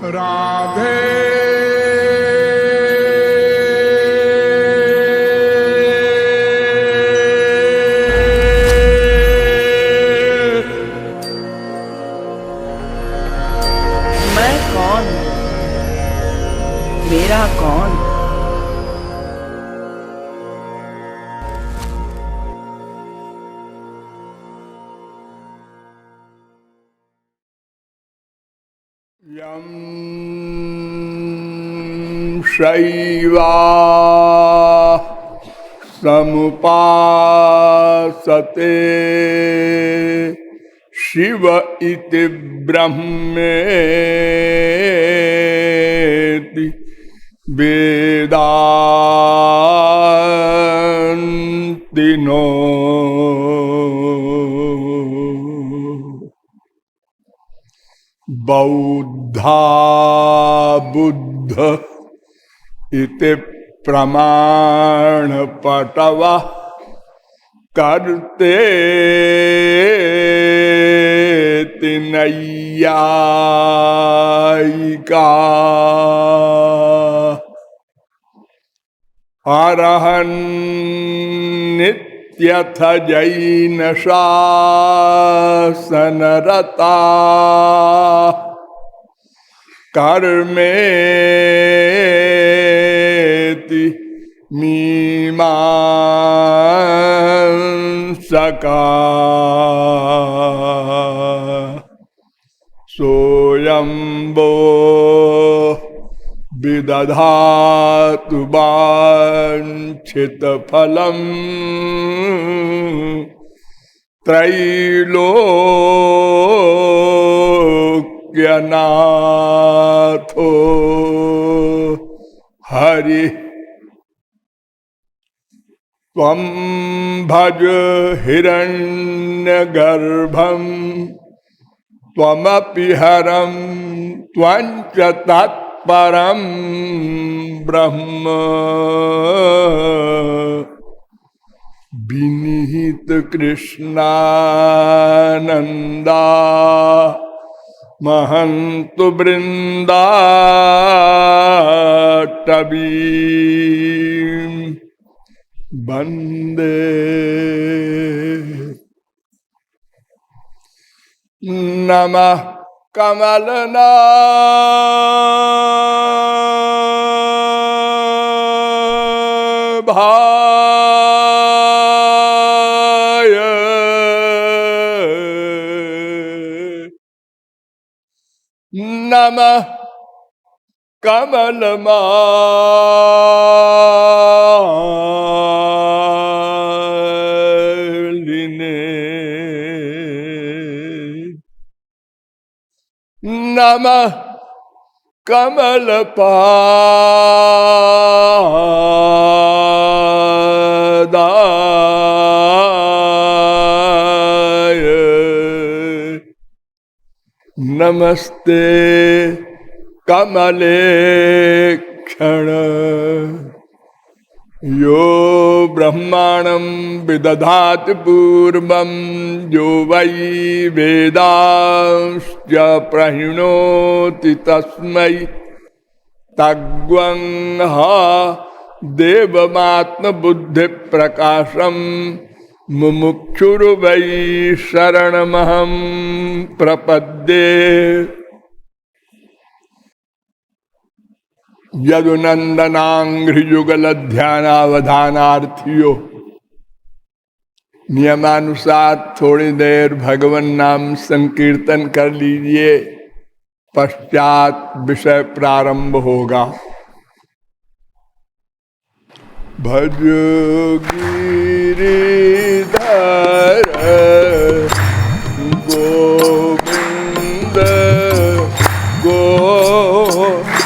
राधे मैं कौन, मेरा कौन। यं शैवा समुपासते शिव इति ब्रह्मेति वेदान्तिनो। बौद्धा बुद्ध इति प्रमाणपटवः कर्तेति नैयायिकाः। अर्हन्नित्यथ जैन शासनरताः कर्मेति मीमांसकाः। सोऽयंबो विदधातु वाञ्छितफलम् त्रैलोक्यनाथो हरिः। त्वं भज हिरण्यगर्भं त्वमपि हरं त्वं च तत्परं ब्रह्म। विनिहित कृष्णानंदा महंतु वृंदाटवीं वंदे। नमः कमलनाभाय नमः कमलमालिने नमः कमलपादाय नमस्ते कमलेक्षण। यो ब्रह्माणं विदधाति पूर्वं यो वै वेदांश्च प्रहिणोति तस्मै तग्वंह देवमात्मबुद्धिप्रकाशं मुमुक्षुर्वै शरणमहं प्रपद्ये। यदुनंदनांघ्रियुगलध्यानावधानार्थियों नियमानुसार थोड़ी देर भगवन नाम संकीर्तन कर लीजिए, पश्चात विषय प्रारंभ होगा। भज गिरिधर गोविंद गोपाला।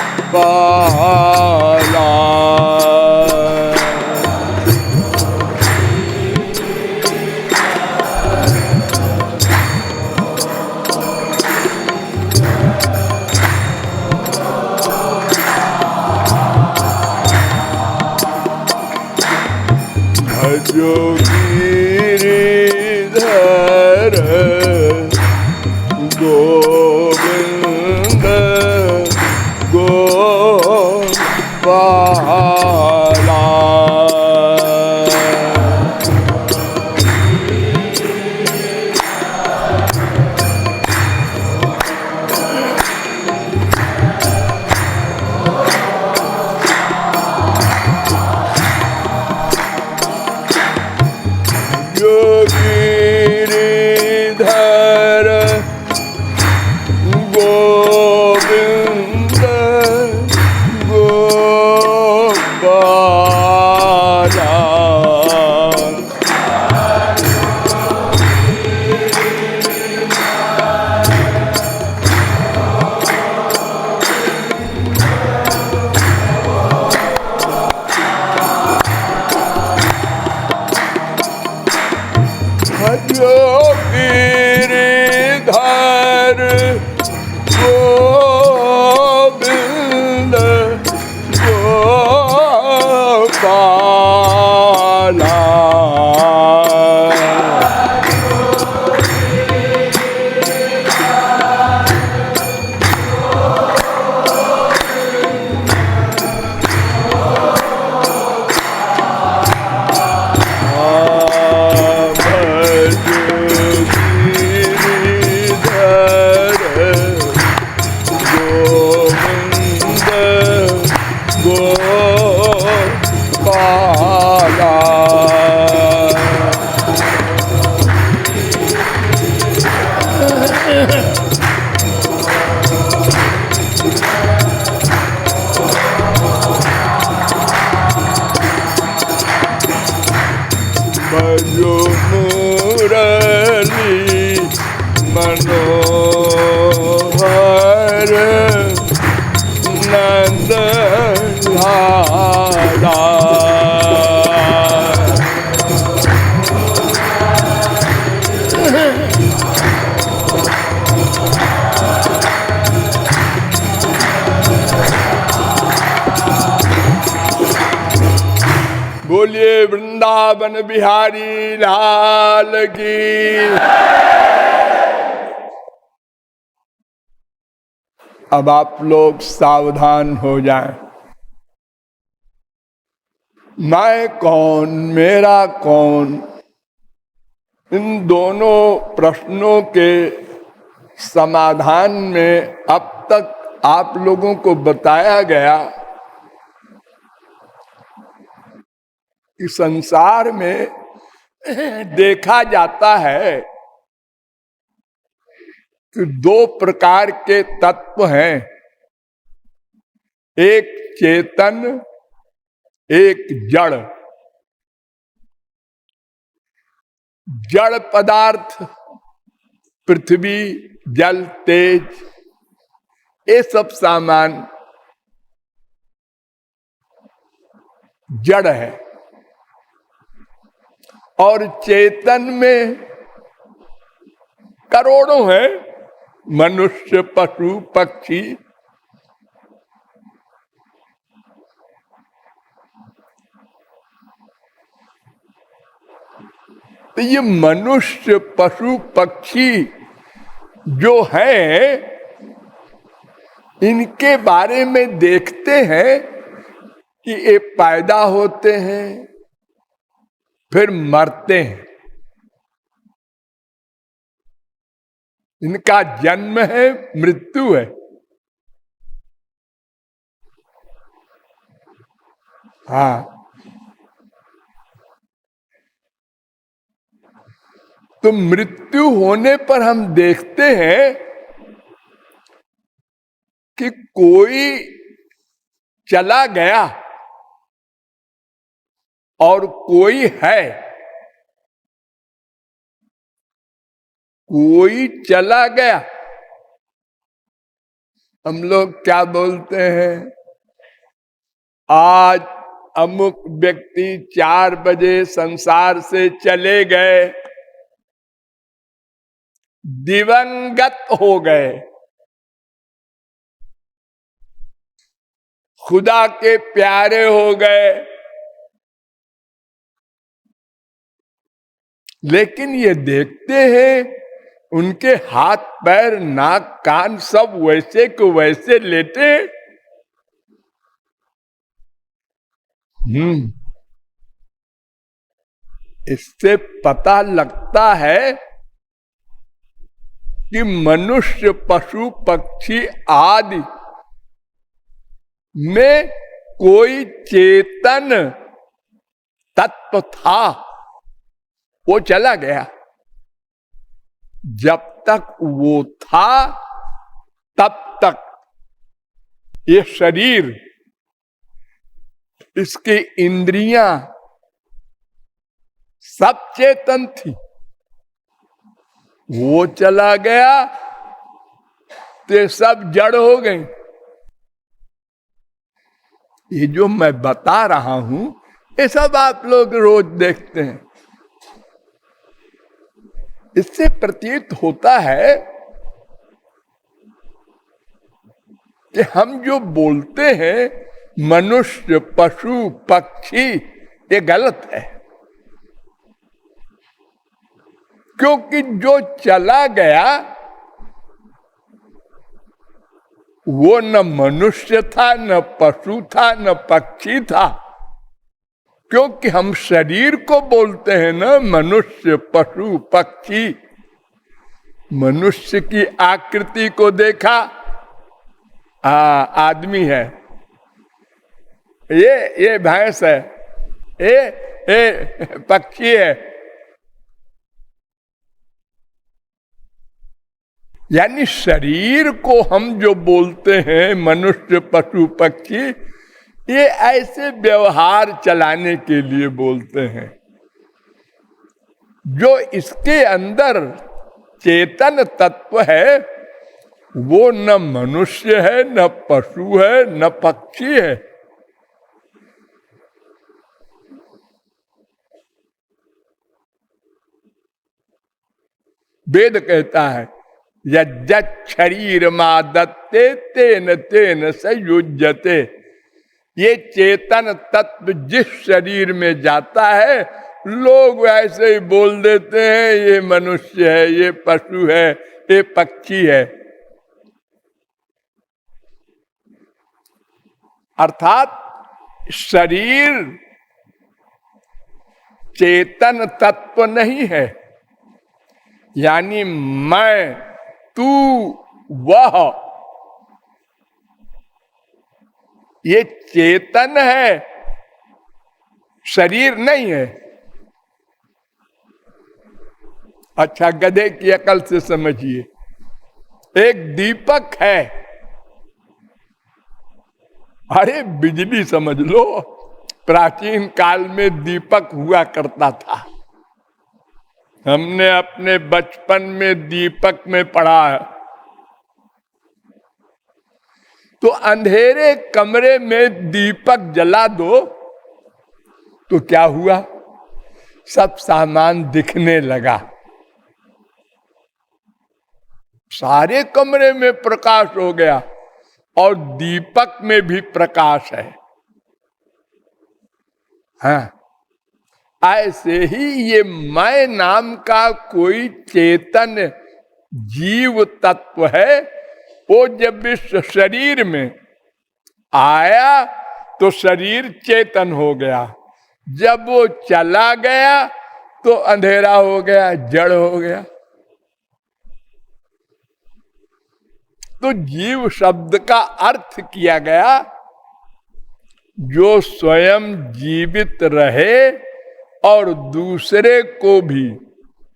भजो गिरिधर गोविंद गिरिधर गोविंद गोपाला। जो गिरिधर गोविंद गोपाला। बजो मुरली मनोहर नंद लाला। बोलिए वृंदावन बिहारी लाल की। अब आप लोग सावधान हो जाएं। मैं कौन, मेरा कौन, इन दोनों प्रश्नों के समाधान में अब तक आप लोगों को बताया गया कि संसार में देखा जाता है कि दो प्रकार के तत्व हैं, एक चेतन एक जड़। जड़ पदार्थ पृथ्वी जल तेज ये सब सामान जड़ है, और चेतन में करोड़ों हैं, मनुष्य पशु पक्षी। तो ये मनुष्य पशु पक्षी जो हैं, इनके बारे में देखते हैं कि ये पैदा होते हैं फिर मरते हैं। इनका जन्म है, मृत्यु है। हाँ, तो मृत्यु होने पर हम देखते हैं कि कोई चला गया और कोई है। कोई चला गया, हम लोग क्या बोलते हैं, आज अमुक व्यक्ति 4 बजे संसार से चले गए, दिवंगत हो गए, खुदा के प्यारे हो गए। लेकिन ये देखते हैं उनके हाथ पैर नाक कान सब वैसे को वैसे लेटे। इससे पता लगता है कि मनुष्य पशु पक्षी आदि में कोई चेतन तत्व था, वो चला गया। जब तक वो था तब तक ये शरीर, इसकी इंद्रियां सब चेतन थी। वो चला गया तो सब जड़ हो गई। ये जो मैं बता रहा हूं ये सब आप लोग रोज देखते हैं। इससे प्रतीत होता है कि हम जो बोलते हैं मनुष्य, पशु, पक्षी, ये गलत है। क्योंकि जो चला गया वो न मनुष्य था, न पशु था, न पक्षी था। क्योंकि हम शरीर को बोलते हैं ना, मनुष्य, पशु, पक्षी। मनुष्य की आकृति को देखा, आदमी है, ये भैंस है, ये पक्षी है। यानी शरीर को हम जो बोलते हैं मनुष्य, पशु, पक्षी, ये ऐसे व्यवहार चलाने के लिए बोलते हैं। जो इसके अंदर चेतन तत्व है वो न मनुष्य है, न पशु है, न पक्षी है। वेद कहता है यज्जत् शरीरमादत्ते तेन तेन संयुज्यते। ये चेतन तत्व जिस शरीर में जाता है लोग ऐसे ही बोल देते हैं ये मनुष्य है, ये पशु है, ये पक्षी है। अर्थात शरीर चेतन तत्व नहीं है। यानी मैं, तू, वह, ये चेतन है, शरीर नहीं है। अच्छा, गधे की अकल से समझिए। एक दीपक है, अरे बिजली समझ लो। प्राचीन काल में दीपक हुआ करता था। हमने अपने बचपन में दीपक में पढ़ा है। तो अंधेरे कमरे में दीपक जला दो तो क्या हुआ, सब सामान दिखने लगा, सारे कमरे में प्रकाश हो गया और दीपक में भी प्रकाश है। हाँ, ऐसे ही ये मैं नाम का कोई चेतन जीव तत्व है। वो जब इस शरीर में आया तो शरीर चेतन हो गया, जब वो चला गया तो अंधेरा हो गया, जड़ हो गया। तो जीव शब्द का अर्थ किया गया जो स्वयं जीवित रहे और दूसरे को भी,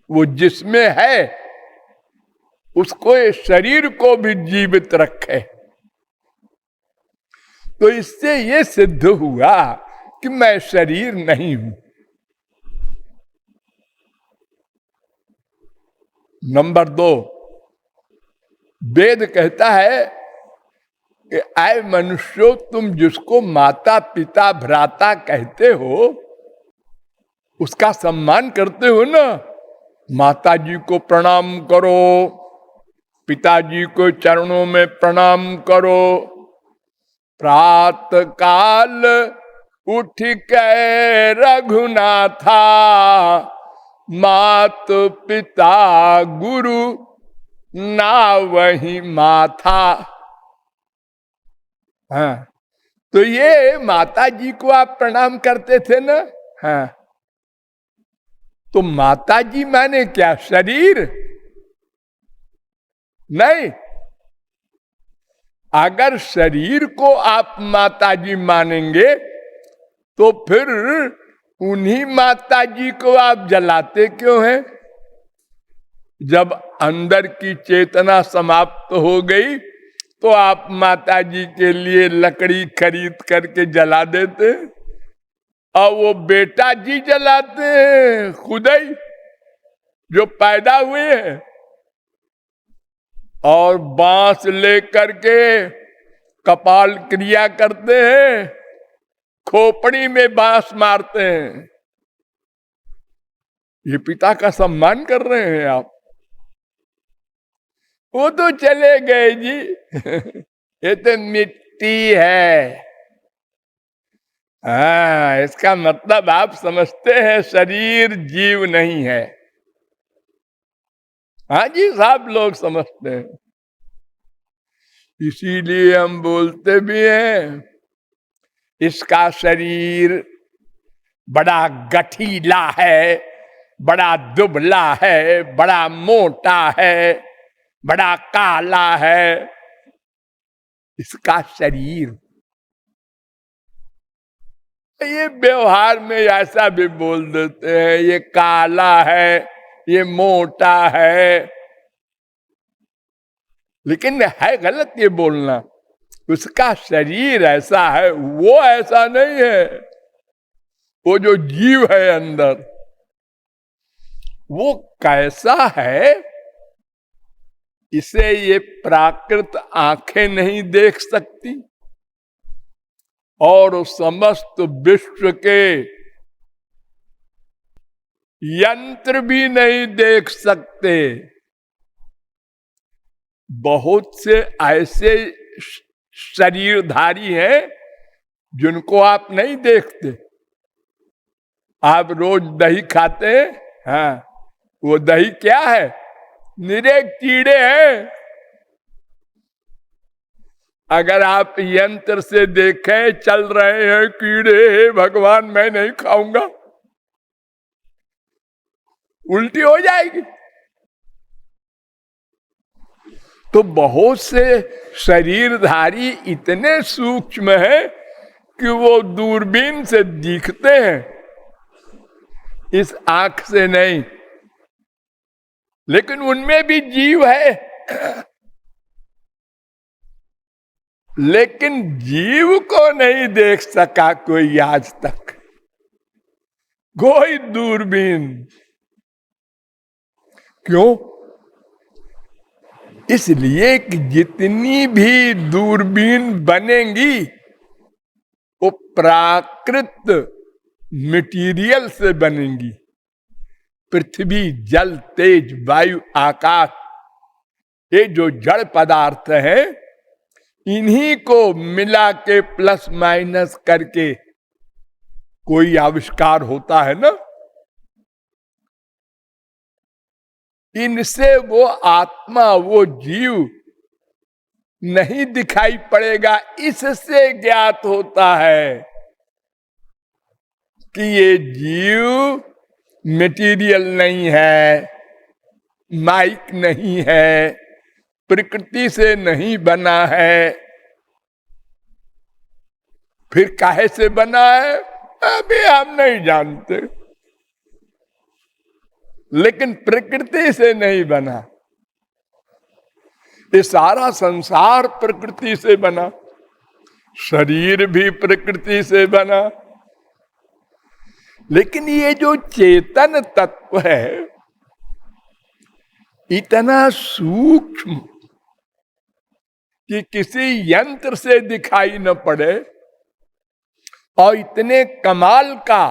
वो जिसमें है उसको, ये शरीर को भी जीवित रखे। तो इससे ये सिद्ध हुआ कि मैं शरीर नहीं हूं। नंबर 2, वेद कहता है कि आए मनुष्यों, तुम जिसको माता पिता भ्राता कहते हो उसका सम्मान करते हो ना। माता जी को प्रणाम करो, पिताजी को चरणों में प्रणाम करो। प्रात काल उठ के रघुनाथा, मात पिता गुरु ना वही माथा। हाँ, तो ये माता जी को आप प्रणाम करते थे ना। हाँ, तो माता जी माने क्या, शरीर नहीं। अगर शरीर को आप माता जी मानेंगे तो फिर उन्हीं माता जी को आप जलाते क्यों हैं? जब अंदर की चेतना समाप्त हो गई तो आप माता जी के लिए लकड़ी खरीद करके जला देते, और वो बेटा जी जलाते हैं खुद ही जो पैदा हुए हैं, और बांस लेकर के कपाल क्रिया करते हैं, खोपड़ी में बांस मारते हैं। ये पिता का सम्मान कर रहे हैं आप। वो तो चले गए जी ये तो मिट्टी है। हाँ, इसका मतलब आप समझते हैं शरीर जीव नहीं है। हाँ जी, सब लोग समझते हैं। इसीलिए हम बोलते भी हैं इसका शरीर बड़ा गठीला है, बड़ा दुबला है, बड़ा मोटा है, बड़ा काला है इसका शरीर। ये व्यवहार में ऐसा भी बोल देते हैं ये काला है, ये मोटा है, लेकिन है गलत ये बोलना। उसका शरीर ऐसा है, वो ऐसा नहीं है। वो जो जीव है अंदर वो कैसा है इसे ये प्राकृत आंखें नहीं देख सकती, और समस्त विश्व के यंत्र भी नहीं देख सकते। बहुत से ऐसे शरीरधारी हैं जिनको आप नहीं देखते। आप रोज दही खाते हैं, हाँ, वो दही क्या है? निरे कीड़े हैं। अगर आप यंत्र से देखें चल रहे हैं कीड़े, भगवान मैं नहीं खाऊंगा, उल्टी हो जाएगी। तो बहुत से शरीरधारी इतने सूक्ष्म हैं कि वो दूरबीन से दिखते हैं, इस आंख से नहीं, लेकिन उनमें भी जीव है। लेकिन जीव को नहीं देख सका कोई आज तक, कोई दूरबीन। क्यों? इसलिए कि जितनी भी दूरबीन बनेंगी वो प्राकृत मटेरियल से बनेंगी। पृथ्वी, जल, तेज, वायु, आकाश, ये जो जड़ पदार्थ हैं इन्हीं को मिला के प्लस माइनस करके कोई आविष्कार होता है ना। इनसे वो आत्मा, वो जीव नहीं दिखाई पड़ेगा। इससे ज्ञात होता है कि ये जीव मटेरियल नहीं है, माइक नहीं है, प्रकृति से नहीं बना है। फिर काहे से बना है अभी हम नहीं जानते, लेकिन प्रकृति से नहीं बना। ये सारा संसार प्रकृति से बना, शरीर भी प्रकृति से बना। लेकिन ये जो चेतन तत्व है इतना सूक्ष्म कि किसी यंत्र से दिखाई न पड़े, और इतने कमाल का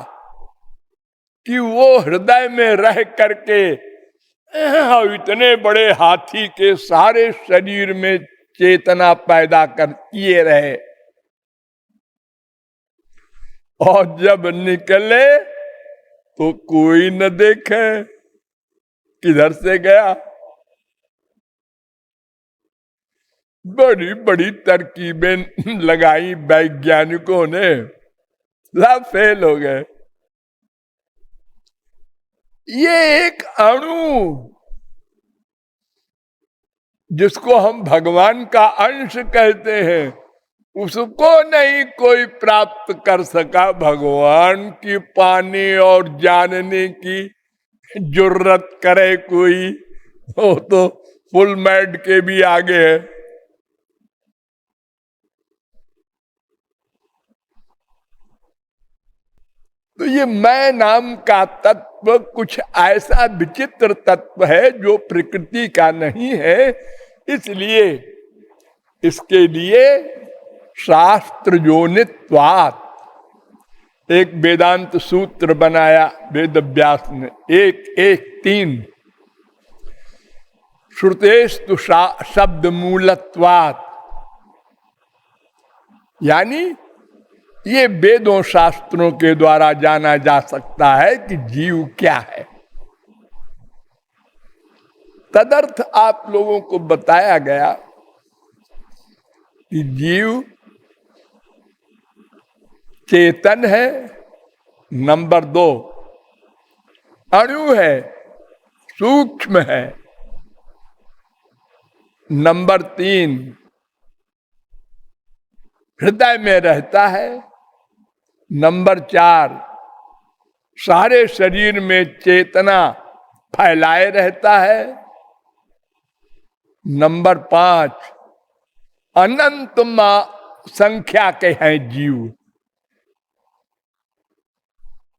कि वो हृदय में रह करके इतने बड़े हाथी के सारे शरीर में चेतना पैदा कर किए रहे, और जब निकले तो कोई न देखे किधर से गया। बड़ी बड़ी तरकीबें लगाई वैज्ञानिकों ने, सब फेल हो गए। ये एक अणु जिसको हम भगवान का अंश कहते हैं, उसको नहीं कोई प्राप्त कर सका। भगवान की पाने और जानने की जरूरत करे कोई वो तो फुल मैड के भी आगे है। तो ये मैं नाम का तत्व कुछ ऐसा विचित्र तत्व है जो प्रकृति का नहीं है, इसलिए इसके लिए शास्त्र जोनित्वात् एक वेदांत सूत्र बनाया वेद व्यास ने, 1:1:3 श्रुतेस्तु शब्द मूलत्वात्, यानी ये वेदों शास्त्रों के द्वारा जाना जा सकता है कि जीव क्या है। तदर्थ आप लोगों को बताया गया कि जीव चेतन है, नंबर 2 अणु है, सूक्ष्म है, नंबर 3 हृदय में रहता है, नंबर 4 सारे शरीर में चेतना फैलाए रहता है, नंबर 5 अनंत संख्या के हैं जीव,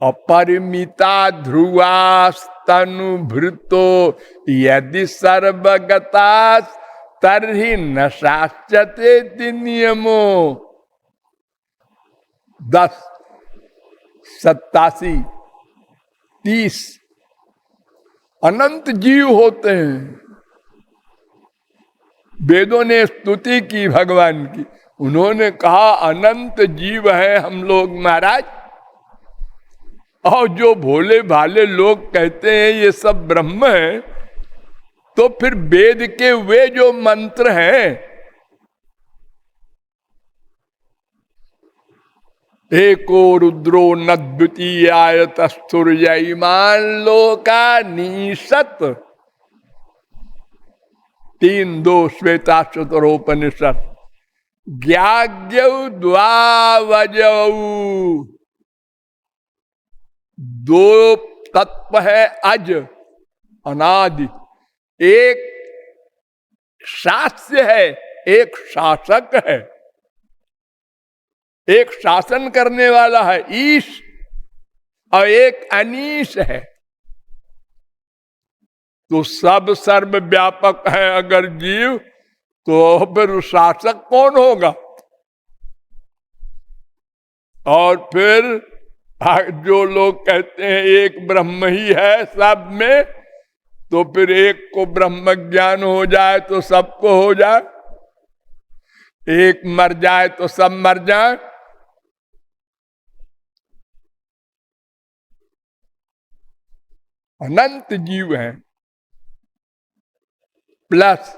अपरिमिता ध्रुवास्तनुभृतो यदि सर्वगता तरहि न शास्यते नियमो। 10, 87, 30 अनंत जीव होते हैं। वेदों ने स्तुति की भगवान की, उन्होंने कहा अनंत जीव है हम लोग महाराज, और जो भोले भाले लोग कहते हैं ये सब ब्रह्म है, तो फिर वेद के वे जो मंत्र हैं, एको रुद्रो न द्वितीयायतस्थुर्यमान लोका नीसत, 3:2 श्वेताश्वतरोपनिषद, ज्ञाज्ञौ द्वावजौ, 2 तत्व है अज अनादि, एक शास्य है, एक शासक है, एक शासन करने वाला है ईश, और एक अनीश है। तो सब सर्वव्यापक है अगर जीव, तो फिर शासक कौन होगा? और फिर जो लोग कहते हैं एक ब्रह्म ही है सब में, तो फिर एक को ब्रह्म ज्ञान हो जाए तो सबको हो जाए, एक मर जाए तो सब मर जाए। अनंत जीव हैं, प्लस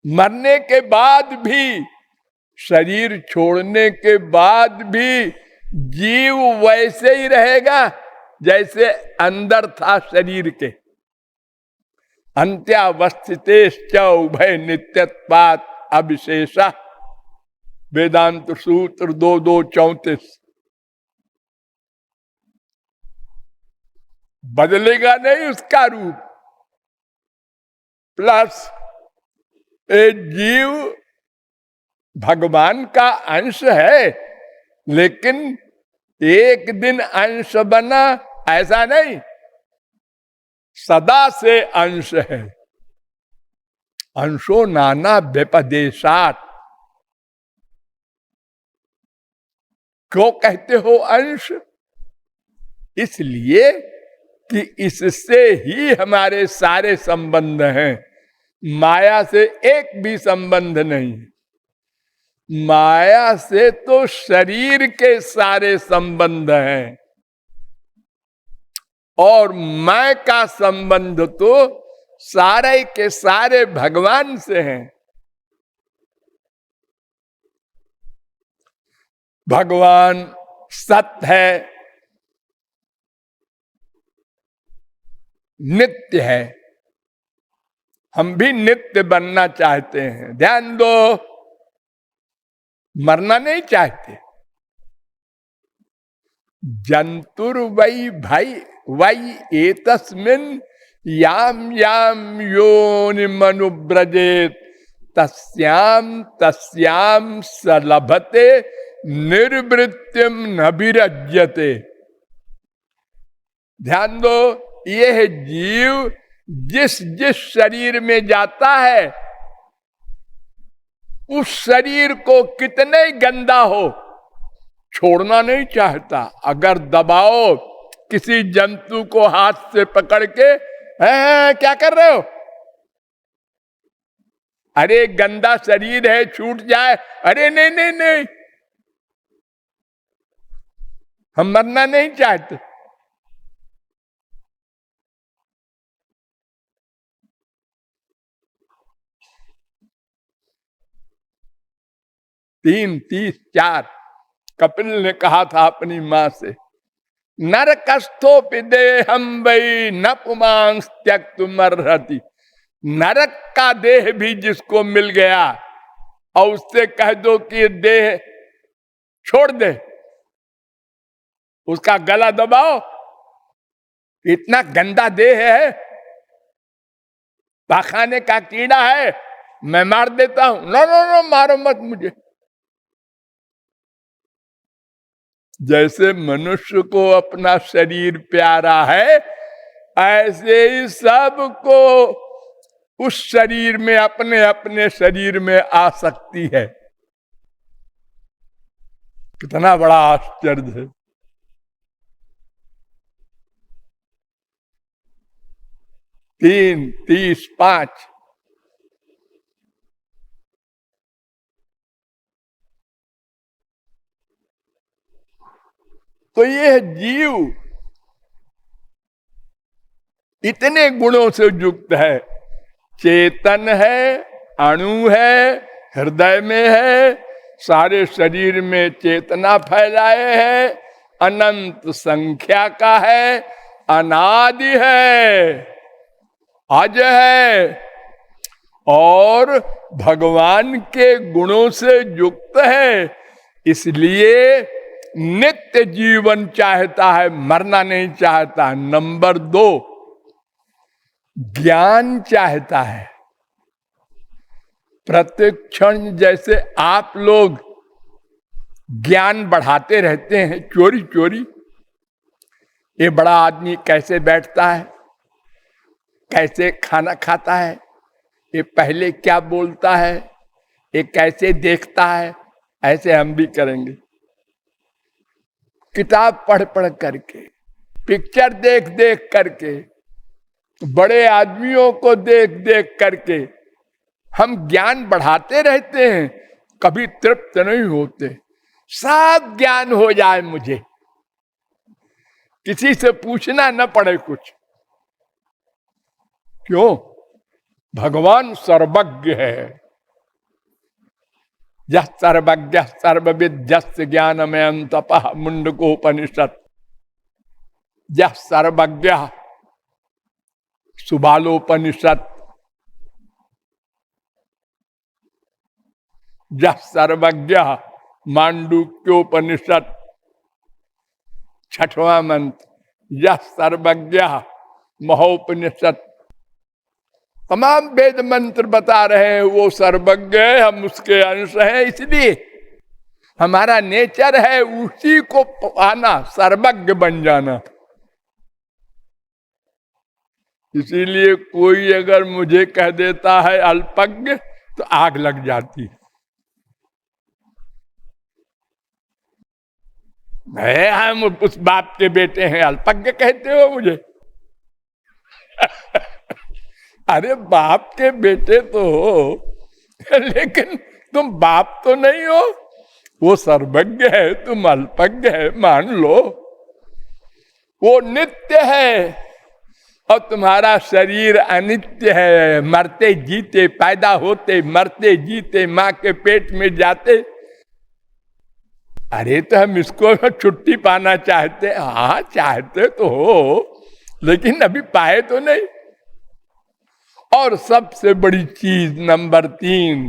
मरने के बाद भी, शरीर छोड़ने के बाद भी जीव वैसे ही रहेगा जैसे अंदर था शरीर के। अंत्यावस्थितेश्च उभय नित्यत्वात् अविशेषा, वेदांत सूत्र 2:2-34। बदलेगा नहीं उसका रूप। प्लस ये जीव भगवान का अंश है, लेकिन एक दिन अंश बना ऐसा नहीं, सदा से अंश है। अंशो नाना व्यपदेशात्, क्यों कहते हो अंश? इसलिए कि इससे ही हमारे सारे संबंध हैं, माया से एक भी संबंध नहीं। माया से तो शरीर के सारे संबंध हैं, और मैं का संबंध तो सारे के सारे भगवान से हैं। भगवान सत्य है, नित्य है, हम भी नित्य बनना चाहते हैं। ध्यान दो, मरना नहीं चाहते। जंतुर वही भाई वै एतस्मिन् याम याम योनिमनुव्रजेत तस्याम तस्याम सलभते निर्वृत्तिम न विरज्यते। ध्यान दो, यह जीव जिस जिस शरीर में जाता है उस शरीर को कितने गंदा हो छोड़ना नहीं चाहता। अगर दबाओ किसी जंतु को हाथ से पकड़ के, क्या कर रहे हो, अरे गंदा शरीर है छूट जाए, अरे नहीं नहीं नहीं, हम मरना नहीं चाहते। तीन 30 4 कपिल ने कहा था अपनी मां से, नरकस्थो देहम वै न पुमांस त्यक्तुमर्हति। नरक का देह भी जिसको मिल गया और उससे कह दो कि देह छोड़ दे, उसका गला दबाओ, इतना गंदा देह है, पाखाने का कीड़ा है, मैं मार देता हूं। नो नो नो, मारो मत मुझे। जैसे मनुष्य को अपना शरीर प्यारा है, ऐसे ही सबको उस शरीर में, अपने अपने शरीर में आसक्ति है। कितना बड़ा आश्चर्य है। 3 30 5 तो यह जीव इतने गुणों से युक्त है, चेतन है, अणु है, हृदय में है, सारे शरीर में चेतना फैलाए है, अनंत संख्या का है, अनादि है, अज है और भगवान के गुणों से युक्त है। इसलिए नित्य जीवन चाहता है, मरना नहीं चाहता। नंबर 2, ज्ञान चाहता है। प्रत्येक क्षण जैसे आप लोग ज्ञान बढ़ाते रहते हैं चोरी चोरी, ये बड़ा आदमी कैसे बैठता है, कैसे खाना खाता है, ये पहले क्या बोलता है, ये कैसे देखता है, ऐसे हम भी करेंगे। किताब पढ़ पढ़ करके, पिक्चर देख देख करके, बड़े आदमियों को देख देख करके हम ज्ञान बढ़ाते रहते हैं, कभी तृप्त नहीं होते। सब ज्ञान हो जाए मुझे, किसी से पूछना न पड़े कुछ। क्यों? भगवान सर्वज्ञ है। यह सर्वज्ञ सर्वविद्यस्य ज्ञानमयं तपः मुंडकोपनिषद। यह सर्वज्ञ सुबालोपनिषद। यह सर्वज्ञ मांडुक्योपनिषद 6वां मंत्र। यह सर्वज्ञ महोपनिषद। तमाम वेद मंत्र बता रहे हैं वो सर्वज्ञ है, हम उसके अंश हैं, इसलिए हमारा नेचर है उसी को पाना, सर्वज्ञ बन जाना। इसीलिए कोई अगर मुझे कह देता है अल्पज्ञ तो आग लग जाती है। हम उस बाप के बेटे हैं, अल्पज्ञ कहते हो मुझे? अरे बाप के बेटे तो हो, लेकिन तुम बाप तो नहीं हो। वो सर्वज्ञ है, तुम अल्पज्ञ है, मान लो। वो नित्य है और तुम्हारा शरीर अनित्य है। मरते जीते, पैदा होते मरते जीते, माँ के पेट में जाते। अरे तो हम इसको छुट्टी पाना चाहते, हाँ चाहते तो हो, लेकिन अभी पाए तो नहीं। और सबसे बड़ी चीज नंबर 3,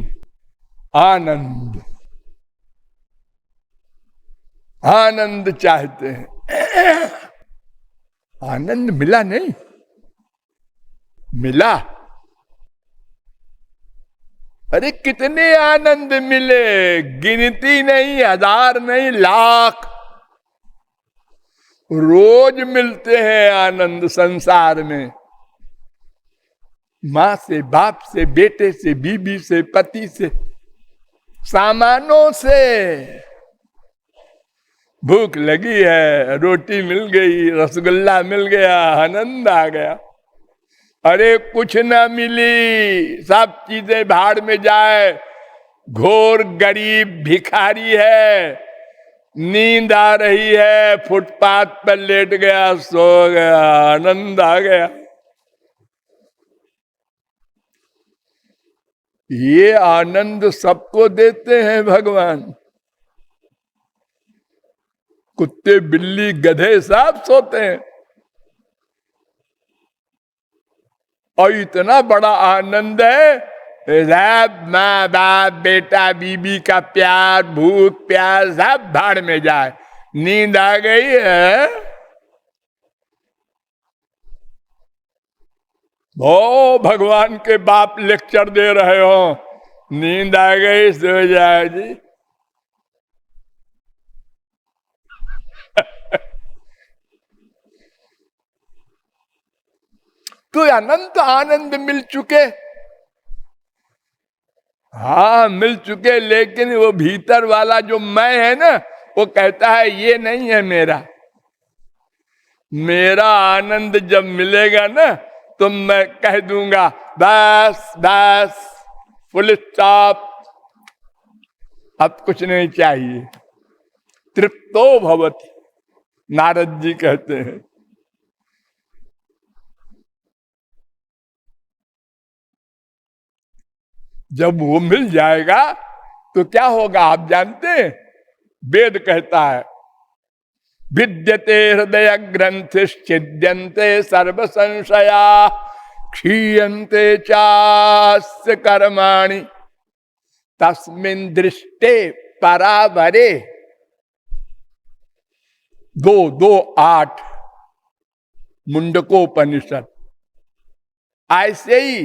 आनंद। आनंद चाहते हैं। आनंद मिला नहीं, मिला। अरे कितने आनंद मिले, गिनती नहीं, हजार नहीं, लाख। रोज मिलते हैं आनंद संसार में, माँ से, बाप से, बेटे से, बीबी से, पति से, सामानों से। भूख लगी है, रोटी मिल गई, रसगुल्ला मिल गया, आनंद आ गया। अरे कुछ ना मिली, सब चीजें भाड़ में जाए, घोर गरीब भिखारी है, नींद आ रही है, फुटपाथ पर लेट गया, सो गया, आनंद आ गया। ये आनंद सबको देते हैं भगवान। कुत्ते, बिल्ली, गधे सब सोते हैं, और इतना बड़ा आनंद है, माँ बाप, बेटा, बीबी का प्यार, भूख प्यार सब भाड़ में जाए, नींद आ गई है, ओ भगवान के बाप लेक्चर दे रहे हो, नींद आ गई, सो जाए जी। तो अनंत आनंद मिल चुके, हाँ मिल चुके, लेकिन वो भीतर वाला जो मैं है ना, वो कहता है ये नहीं है मेरा। मेरा आनंद जब मिलेगा ना, तो मैं कह दूंगा बस बस, फुल स्टॉप, अब कुछ नहीं चाहिए। तृप्तो भवति, नारद जी कहते हैं। जब वो मिल जाएगा तो क्या होगा आप जानते हैं? वेद कहता है विद्यते हृदय ग्रंथिश्चिद्यन्ते सर्व संशया, क्षीयन्ते चास्य कर्माणि तस्मिन् दृष्टे परावरे। 2:8 मुंडकोपनिषद। ऐसे ही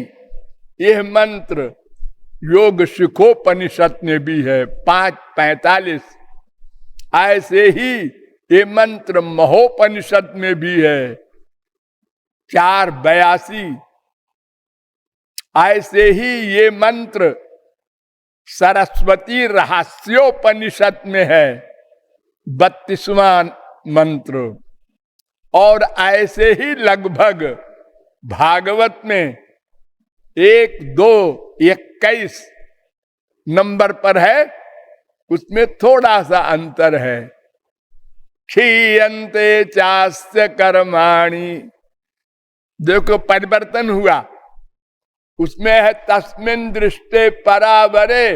यह मंत्र योग शिखोपनिषद में भी है 5:45। ऐसे ही ये मंत्र महोपनिषद में भी है 4:82। ऐसे ही ये मंत्र सरस्वती रहस्योपनिषद में है 32वां मंत्र। और ऐसे ही लगभग भागवत में 1, 2, 21 नंबर पर है, उसमें थोड़ा सा अंतर है। क्षीयन्ते चास्य कर्माणि, देखो परिवर्तन हुआ, उसमें है तस्मिन् दृष्टे परावरे,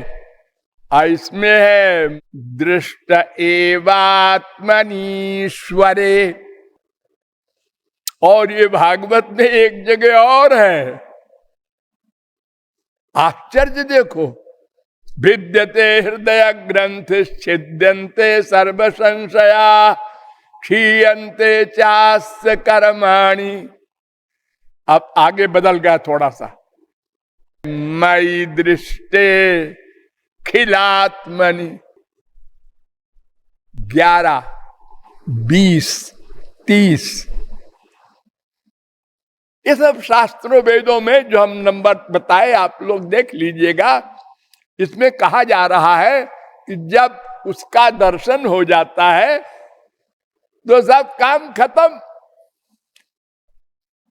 और इसमें है दृष्ट एवात्मनीश्वरे। और ये भागवत में एक जगह और है, आश्चर्य देखो, विद्यते हृदय ग्रंथिश्चिद्यन्ते सर्व संशया, क्षीयन्ते चास्य कर्माणि। अब आगे बदल गया थोड़ा सा, मयि दृष्टे खिलात्मनि। 11, 20, 30 ये सब शास्त्रों वेदों में जो हम नंबर बताए आप लोग देख लीजिएगा। इसमें कहा जा रहा है कि जब उसका दर्शन हो जाता है तो सब काम खत्म,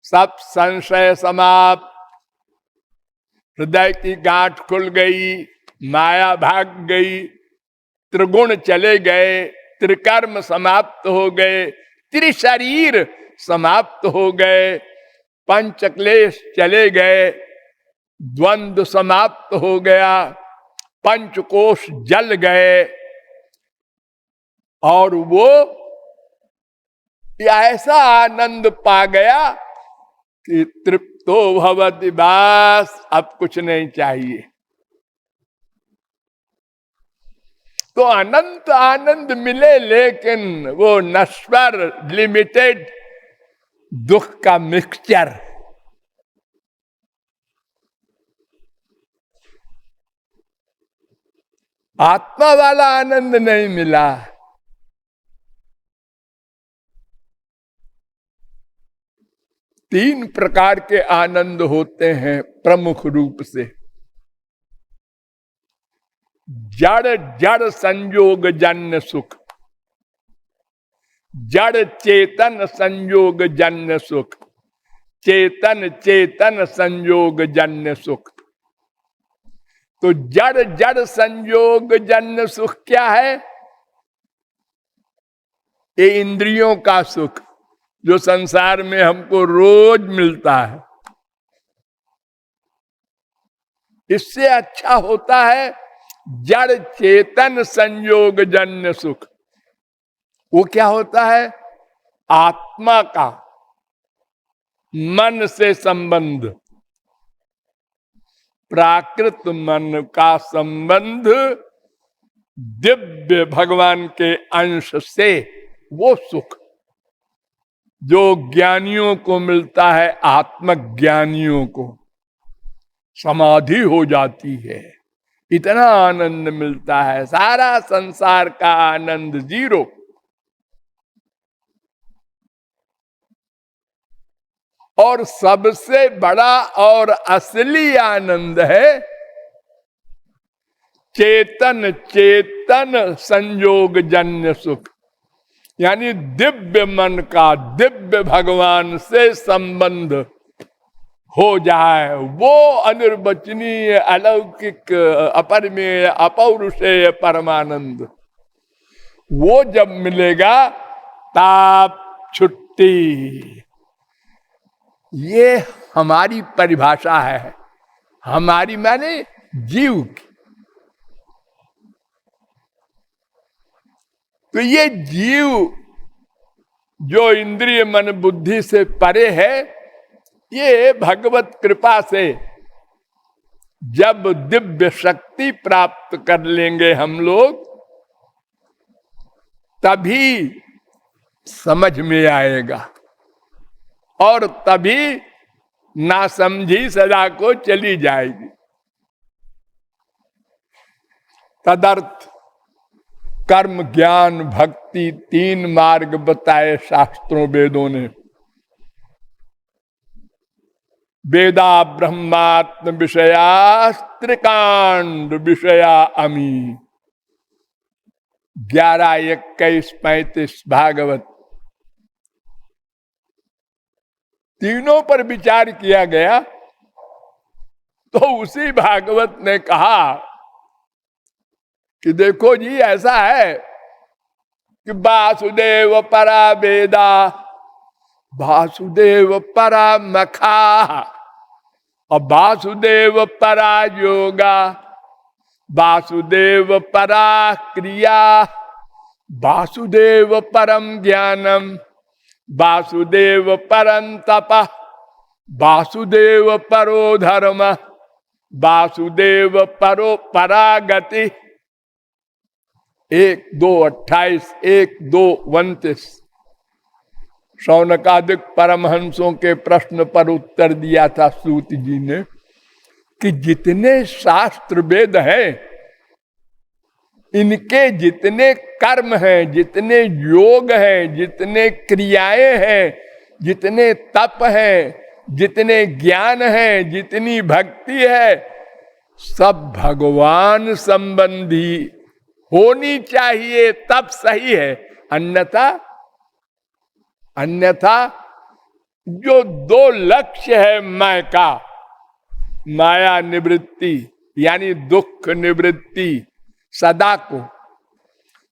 सब संशय समाप्त, हृदय की गांठ खुल गई, माया भाग गई, त्रिगुण चले गए, त्रिकर्म समाप्त हो गए, त्रिशरीर समाप्त हो गए, पंचक्लेश चले गए, द्वंद्व समाप्त हो गया, पंचकोश जल गए, और वो ऐसा आनंद पा गया कि तृप्तो भवति, बस अब कुछ नहीं चाहिए। तो अनंत आनंद मिले, लेकिन वो नश्वर, लिमिटेड, दुख का मिक्सचर। आत्मा वाला आनंद नहीं मिला। तीन प्रकार के आनंद होते हैं प्रमुख रूप से। जड़ जड़ संयोग जन्य सुख, जड़ चेतन संयोग जन्य सुख, चेतन चेतन संयोग जन्य सुख। तो जड़ जड़ संयोग जन्य सुख क्या है? ये इंद्रियों का सुख जो संसार में हमको रोज मिलता है। इससे अच्छा होता है जड़ चेतन संयोग जन्य सुख। वो क्या होता है? आत्मा का मन से संबंध, प्राकृत मन का संबंध दिव्य भगवान के अंश से, वो सुख जो ज्ञानियों को मिलता है, आत्मज्ञानियों को समाधि हो जाती है, इतना आनंद मिलता है। सारा संसार का आनंद जीरो। और सबसे बड़ा और असली आनंद है चेतन चेतन संयोग जन्य सुख, यानी दिव्य मन का दिव्य भगवान से संबंध हो जाए। वो अनिर्वचनीय अलौकिक अपरिमेय अपौरुषेय परमानंद, वो जब मिलेगा ताप छुट्टी। ये हमारी परिभाषा है, हमारी माने जीव की। तो ये जीव जो इंद्रिय मन बुद्धि से परे है, ये भगवत कृपा से जब दिव्य शक्ति प्राप्त कर लेंगे हम लोग, तभी समझ में आएगा और तभी नासमझी सदा को चली जाएगी। तदर्थ कर्म ज्ञान भक्ति तीन मार्ग बताए शास्त्रों वेदों ने। वेदा ब्रह्मात्म विषया त्रिकांड विषया अमी, 11, 21, 35 भागवत। तीनों पर विचार किया गया तो उसी भागवत ने कहा कि देखो जी, ऐसा है कि वासुदेव परा वेदा, वासुदेव परा मखा, और वासुदेव परा योगा, वासुदेव परा क्रिया, वासुदेव परम ज्ञानम, वासुदेव परम तप, वासुदेव परो धर्म, वासुदेव परो परागति। 1:2:28, 1:2:29 शौनकादिक परमहंसों के प्रश्न पर उत्तर दिया था सूत जी ने कि जितने शास्त्र वेद हैं, इनके जितने कर्म हैं, जितने योग हैं, जितने क्रियाएं हैं, जितने तप हैं, जितने ज्ञान हैं, जितनी भक्ति है, सब भगवान संबंधी होनी चाहिए, तब सही है। अन्यथा जो दो लक्ष्य है मैं का, माया निवृत्ति यानी दुख निवृत्ति सदा को,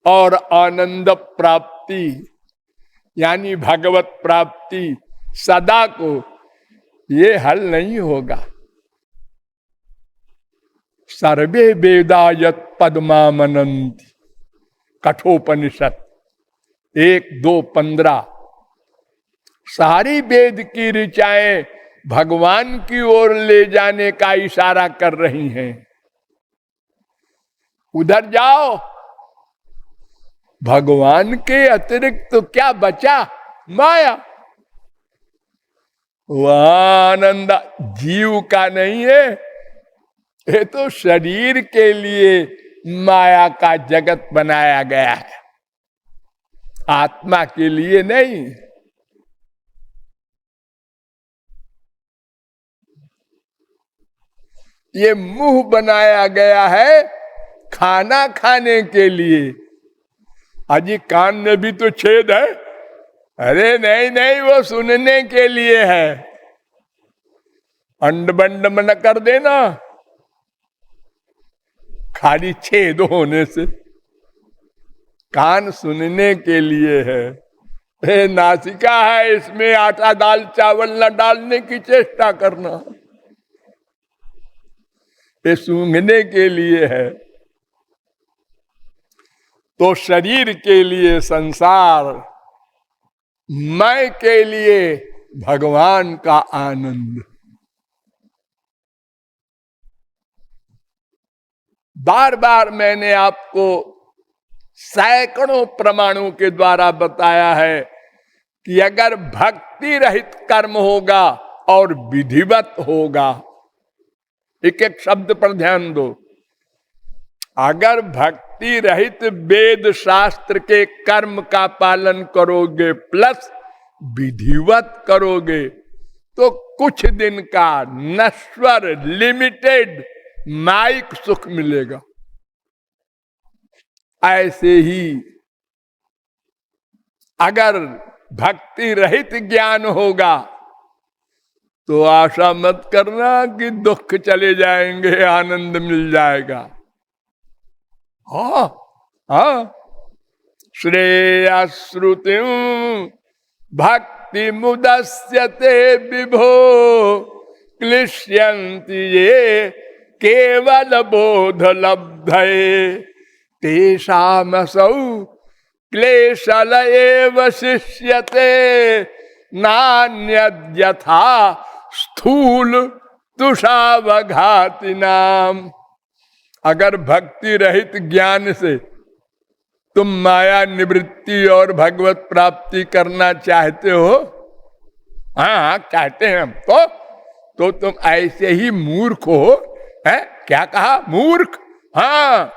और आनंद प्राप्ति यानी भगवत प्राप्ति सदा को, ये हल नहीं होगा। सर्वे वेदा यत् पद्मामनन्ति, कठोपनिषद 1:2:15। सारी वेद की ऋचाएं भगवान की ओर ले जाने का इशारा कर रही हैं। उधर जाओ, भगवान के अतिरिक्त तो क्या बचा? माया। वह आनंद जीव का नहीं है, ये तो शरीर के लिए माया का जगत बनाया गया है, आत्मा के लिए नहीं। ये मुंह बनाया गया है खाना खाने के लिए। अजी कान में भी तो छेद है। अरे नहीं नहीं, वो सुनने के लिए है। अंड बंड न कर देना खाली छेद होने से। कान सुनने के लिए है। ये नासिका है, इसमें आटा दाल चावल न डालने की चेष्टा करना। ये सूंघने के लिए है। तो शरीर के लिए संसार, मैं के लिए भगवान का आनंद। बार बार मैंने आपको सैकड़ों प्रमाणों के द्वारा बताया है कि अगर भक्ति रहित कर्म होगा और विधिवत होगा, एक एक शब्द पर ध्यान दो, अगर भक्ति रहित वेद शास्त्र के कर्म का पालन करोगे प्लस विधिवत करोगे तो कुछ दिन का नश्वर लिमिटेड माइक सुख मिलेगा। ऐसे ही अगर भक्ति रहित ज्ञान होगा तो आशा मत करना कि दुख चले जाएंगे, आनंद मिल जाएगा। हाँ हाँ, श्रेया श्रुति भक्ति मुदस्यते विभो क्लिश्यन्ति ये केवल बोध लब्धये तेषामसौ क्लेशल एव शिष्यते नान्यद्यथा स्थूल तुषावघाति नाम। अगर भक्ति रहित ज्ञान से तुम माया निवृत्ति और भगवत प्राप्ति करना चाहते हो, हाँ चाहते हैं हम, तो तुम ऐसे ही मूर्ख हो। है क्या कहा? मूर्ख। हाँ,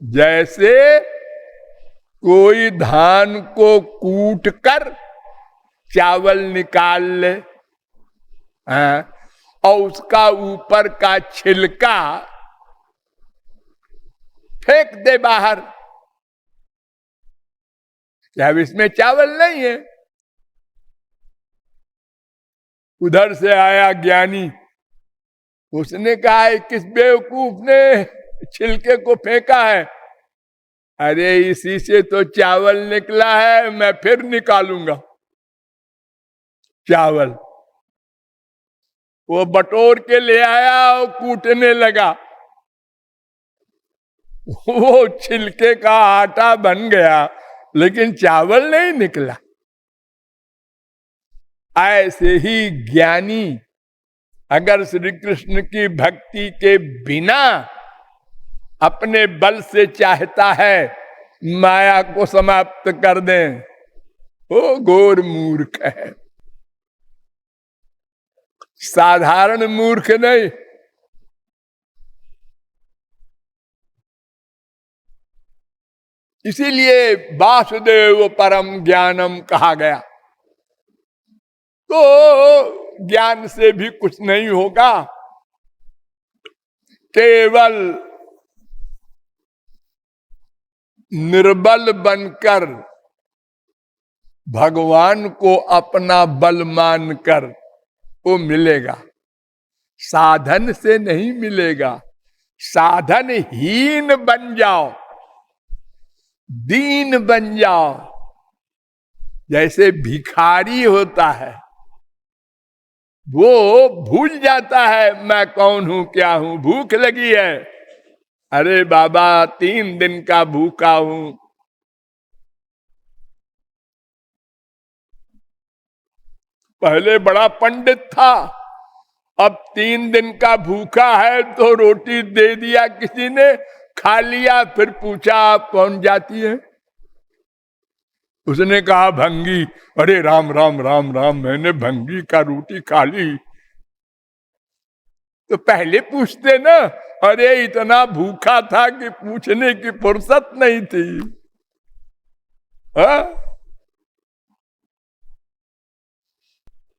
जैसे कोई धान को कूट कर चावल निकाल ले, हाँ, और उसका ऊपर का छिलका फेंक दे बाहर, अब इसमें चावल नहीं है। उधर से आया ज्ञानी, उसने कहा किस बेवकूफ ने छिलके को फेंका है? अरे इसी से तो चावल निकला है, मैं फिर निकालूंगा चावल। वो बटोर के ले आया और कूटने लगा, वो छिलके का आटा बन गया लेकिन चावल नहीं निकला। ऐसे ही ज्ञानी अगर श्री कृष्ण की भक्ति के बिना अपने बल से चाहता है माया को समाप्त कर दें, वो घोर मूर्ख है, साधारण मूर्ख नहीं। इसीलिए वासुदेव परम ज्ञानम कहा गया। तो ज्ञान से भी कुछ नहीं होगा, केवल निर्बल बनकर भगवान को अपना बल मानकर वो मिलेगा, साधन से नहीं मिलेगा। साधन हीन बन जाओ, दीन बन जाओ। जैसे भिखारी होता है, वो भूल जाता है मैं कौन हूं क्या हूं, भूख लगी है, अरे बाबा 3 दिन का भूखा हूं। पहले बड़ा पंडित था, अब 3 दिन का भूखा है तो रोटी दे दिया किसी ने, खा लिया, फिर पूछा आप कौन जाती है? उसने कहा भंगी। अरे राम राम राम राम, मैंने भंगी का रोटी खा ली। तो पहले पूछते ना। अरे इतना भूखा था कि पूछने की फुर्सत नहीं थी। हा?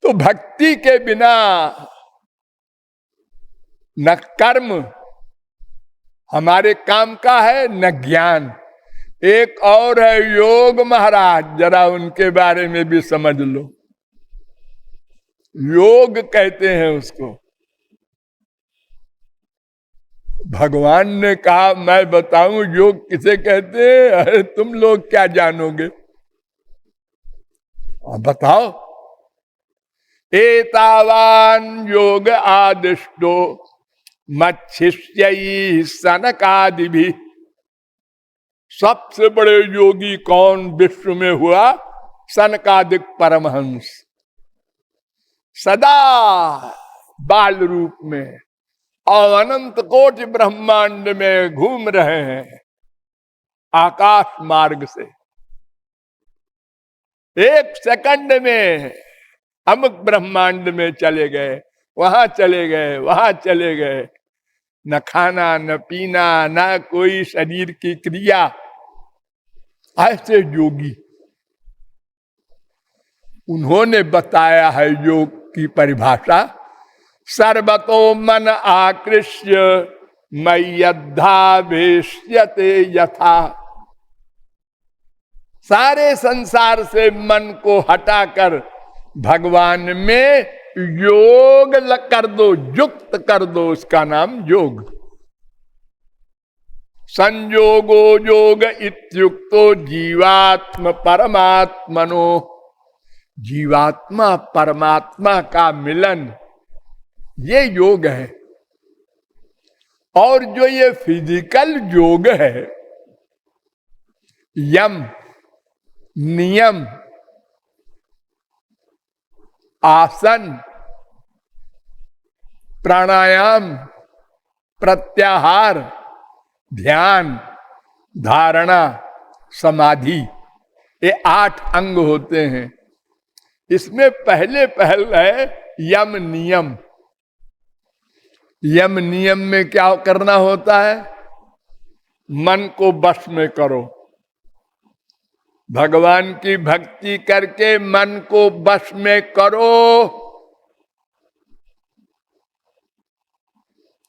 तो भक्ति के बिना न कर्म हमारे काम का है, न ज्ञान। एक और है योग महाराज, जरा उनके बारे में भी समझ लो। योग कहते हैं उसको। भगवान ने कहा मैं बताऊं योग किसे कहते हैं? अरे तुम लोग क्या जानोगे, बताओ। एतावान योग आदिष्टो मच्छिष्यैः सनकादि भी। सबसे बड़े योगी कौन विश्व में हुआ? सनकादिक परमहंस। सदा बाल रूप में और अनंत कोटि ब्रह्मांड में घूम रहे हैं आकाश मार्ग से। एक सेकंड में अमुक ब्रह्मांड में चले गए, वहां चले गए, वहां चले गए। न खाना न पीना, न कोई शरीर की क्रिया। ऐसे योगी, उन्होंने बताया है योग की परिभाषा। सर्वतो मन आकृष्य मय्यध्यावेश्यते यथा। सारे संसार से मन को हटाकर भगवान में योग कर दो, युक्त कर दो, उसका नाम योग। संयोगो योग इत्युक्तो जीवात्म परमात्मनो। जीवात्मा परमात्मा का मिलन, ये योग है। और जो ये फिजिकल योग है, यम नियम आसन प्राणायाम प्रत्याहार ध्यान धारणा समाधि, ये 8 अंग होते हैं। इसमें पहले है यम नियम। यम नियम में क्या करना होता है? मन को वश में करो। भगवान की भक्ति करके मन को वश में करो,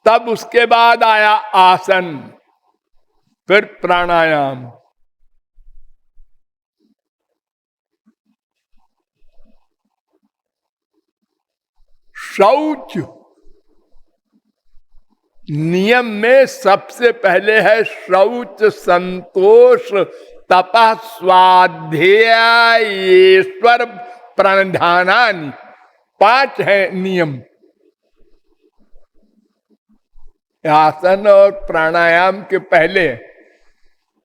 तब उसके बाद आया आसन, फिर प्राणायाम। शौच नियम में सबसे पहले है शौच, संतोष, तपः, स्वाध्याय, ईश्वर प्रणिधानानि। 5 है नियम। आसन और प्राणायाम के पहले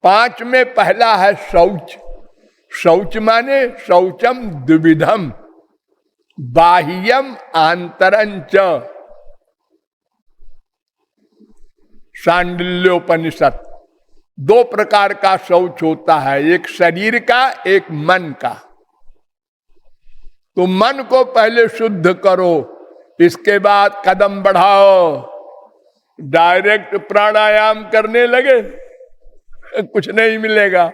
5 में पहला है शौच। शौच माने शौचम द्विविधम बाह्यम आंतरंच। शांडिल्योपनिषद। 2 प्रकार का शौच होता है, एक शरीर का, एक मन का। तो मन को पहले शुद्ध करो, इसके बाद कदम बढ़ाओ। डायरेक्ट प्राणायाम करने लगे कुछ नहीं मिलेगा।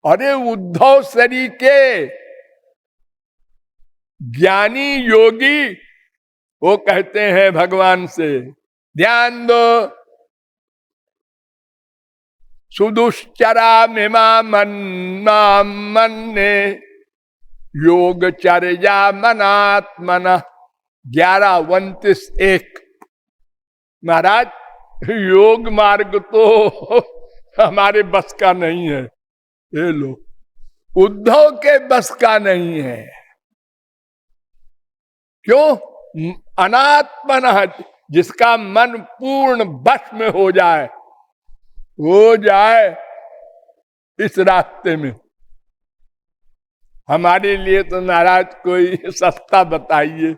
अरे उद्धव शरीर के ज्ञानी योगी वो कहते हैं भगवान से, ध्यान दो। सुदुश्चरा मिमा मन्ने योगचर्या मनात्मना। 11:29:1। महाराज योग मार्ग तो हमारे बस का नहीं है। ये लो, उद्धव के बस का नहीं है। क्यों? अनात्मना, जिसका मन पूर्ण बस में हो जाए, हो जाए इस रास्ते में। हमारे लिए तो महाराज कोई सस्ता बताइए।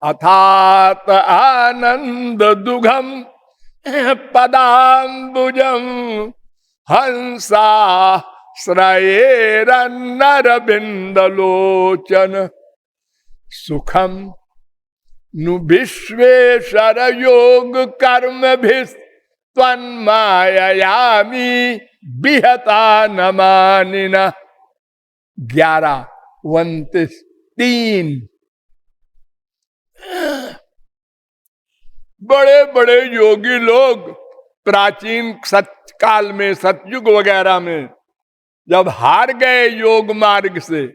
अथात आनंद दुघम पदाम्बुजम हंसा श्रयेरन्नरबिंदलोचन सुखम नु विश्वेश्वर योग कर्म भिस्त्वन्माययामि विहता न मानिना। 11:29। बड़े बड़े योगी लोग प्राचीन सतकाल में, सतयुग वगैरह में जब हार गए योग मार्ग से,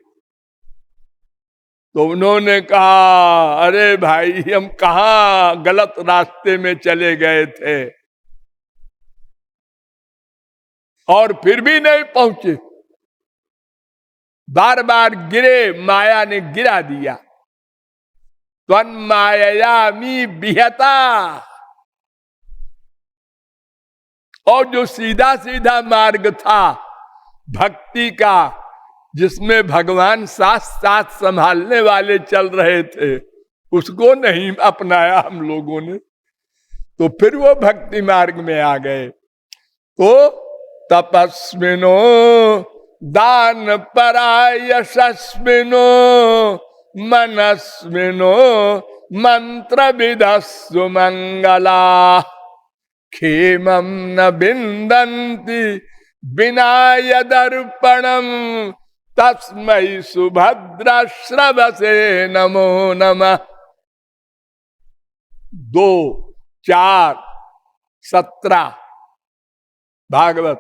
तो उन्होंने कहा अरे भाई हम कहाँ गलत रास्ते में चले गए थे, और फिर भी नहीं पहुंचे। बार बार गिरे, माया ने गिरा दिया। त्वन्माययामि विहता। और जो सीधा सीधा मार्ग था भक्ति का, जिसमें भगवान साथ साथ संभालने वाले चल रहे थे, उसको नहीं अपनाया हम लोगों ने, तो फिर वो भक्ति मार्ग में आ गए। तो तपस्विनो दान परा यशस्विनो मनस्विनो मंत्र विदस्सु मंगला खेमं न बिंदन्ति विनाय दर्पणम तस्मै सुभद्रा श्रवसे नमो नमः। 2:4-17 भागवत।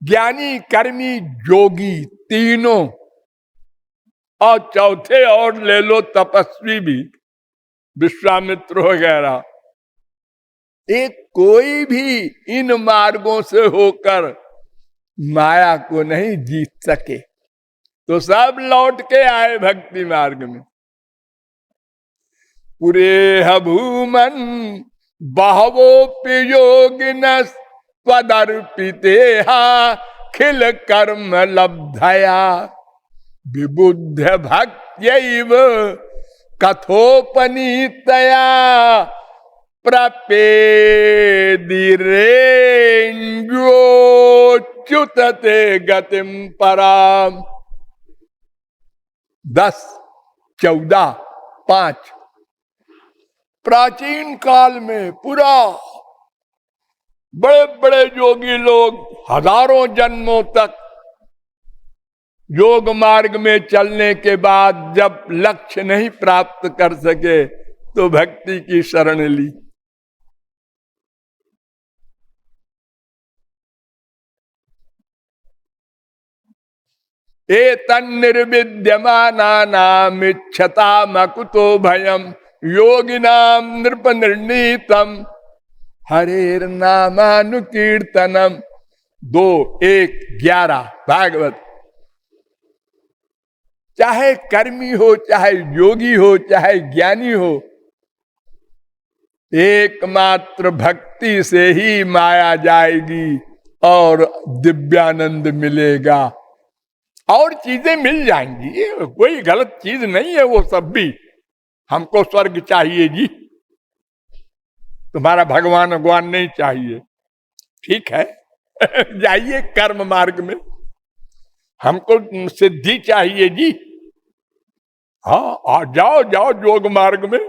ज्ञानी कर्मी योगी तीनों, और चौथे और ले लो तपस्वी भी, विश्वामित्र वगैरह, एक कोई भी इन मार्गों से होकर माया को नहीं जीत सके, तो सब लौट के आए भक्ति मार्ग में। पुरेह भूमन बहवोपि योगिनस् त्वदर्पितेहा खिल कर्म लब्धया विबुद्ध भक्त्यैव कथोपनीतया प्रपेदिरेञ्जोच्युतते गतिम पराम। 10:14-5। प्राचीन काल में पूरा बड़े बड़े योगी लोग हजारों जन्मों तक योग मार्ग में चलने के बाद जब लक्ष्य नहीं प्राप्त कर सके, तो भक्ति की शरण ली। एतन्निर्विद्यमानानामिच्छता मकुतो भयम योगिनाम नृपनिर्णीतम हरेर्नामानुकीर्तनम। 2:1-11 भागवत। चाहे कर्मी हो, चाहे योगी हो, चाहे ज्ञानी हो, एकमात्र भक्ति से ही माया जाएगी और दिव्यानंद मिलेगा। और चीजें मिल जाएंगी, कोई गलत चीज नहीं है वो सब भी। हमको स्वर्ग चाहिए जी, तुम्हारा भगवान भगवान नहीं चाहिए, ठीक है जाइए कर्म मार्ग में। हमको सिद्धि चाहिए जी, हाँ जाओ जाओ योग मार्ग में,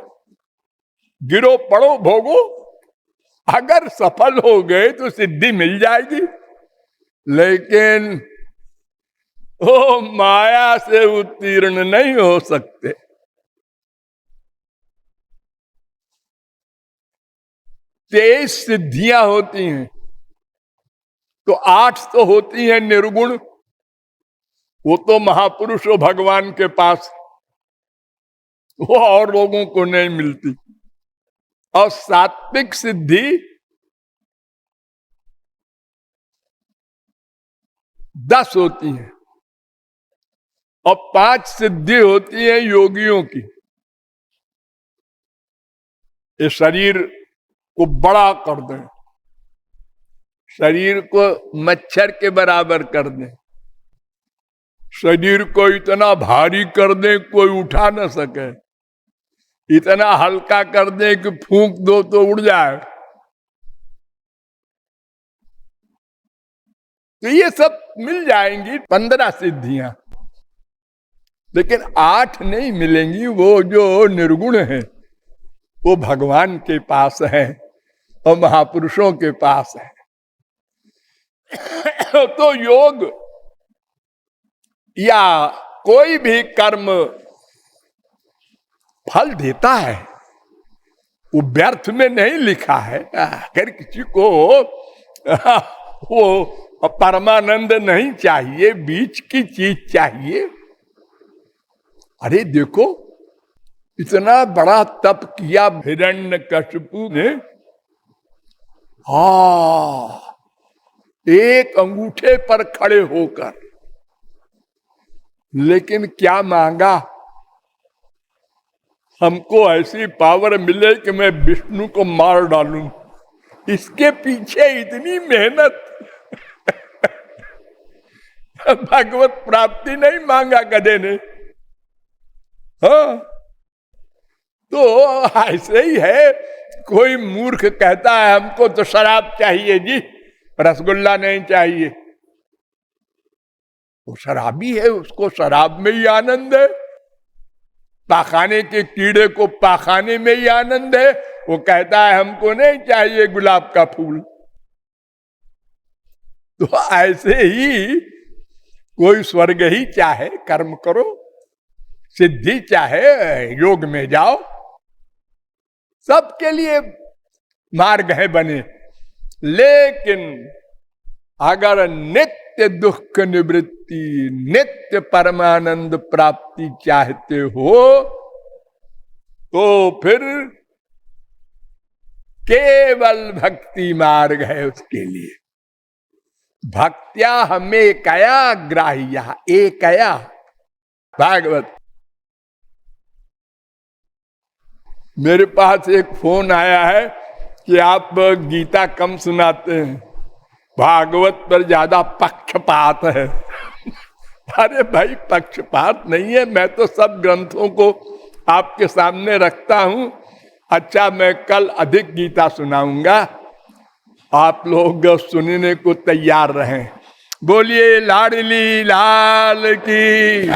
गिरो पड़ो भोगो, अगर सफल हो गए तो सिद्धि मिल जाएगी। लेकिन वो माया से उत्तीर्ण नहीं हो सकते। तेईस सिद्धियां होती हैं, तो 8 तो होती हैं निर्गुण, वो तो महापुरुष हो भगवान के पास, वो और लोगों को नहीं मिलती। और सात्विक सिद्धि 10 होती है, और 5 सिद्धि होती है योगियों की। ये शरीर को बड़ा कर दें, शरीर को मच्छर के बराबर कर दें, शरीर को इतना भारी कर दें कोई उठा न सके, इतना हल्का कर दे कि फूंक दो तो उड़ जाए। तो ये सब मिल जाएंगी 15 सिद्धियां, लेकिन 8 नहीं मिलेंगी। वो जो निर्गुण है वो भगवान के पास है और महापुरुषों के पास है। तो योग या कोई भी कर्म फल देता है, वो व्यर्थ में नहीं लिखा है। अगर किसी को वो परमानंद नहीं चाहिए, बीच की चीज चाहिए। अरे देखो, इतना बड़ा तप किया हिरण्यकशिपु ने, एक अंगूठे पर खड़े होकर, लेकिन क्या मांगा? हमको ऐसी पावर मिले कि मैं विष्णु को मार डालूं। इसके पीछे इतनी मेहनत। भगवत प्राप्ति नहीं मांगा गधे ने। हाँ, तो ऐसे ही है। कोई मूर्ख कहता है हमको तो शराब चाहिए जी, रसगुल्ला नहीं चाहिए। वो शराबी है, उसको शराब में ही आनंद है। पाखाने के कीड़े को पाखाने में ही आनंद है। वो कहता है हमको नहीं चाहिए गुलाब का फूल। तो ऐसे ही कोई स्वर्ग ही चाहे, कर्म करो, सिद्धि चाहे, योग में जाओ, सबके लिए मार्ग है बने। लेकिन अगर नित्य दुख निवृत्ति, नित्य परमानंद प्राप्ति चाहते हो तो फिर केवल भक्ति मार्ग है उसके लिए। भक्त्या हमें कया ग्राह्या एकया। भागवत। मेरे पास एक फोन आया है कि आप गीता कम सुनाते हैं, भागवत पर ज्यादा पक्षपात है। अरे भाई, पक्षपात नहीं है, मैं तो सब ग्रंथों को आपके सामने रखता हूं। अच्छा, मैं कल अधिक गीता सुनाऊंगा, आप लोग सुनने को तैयार रहें। बोलिए लाडली लाल की।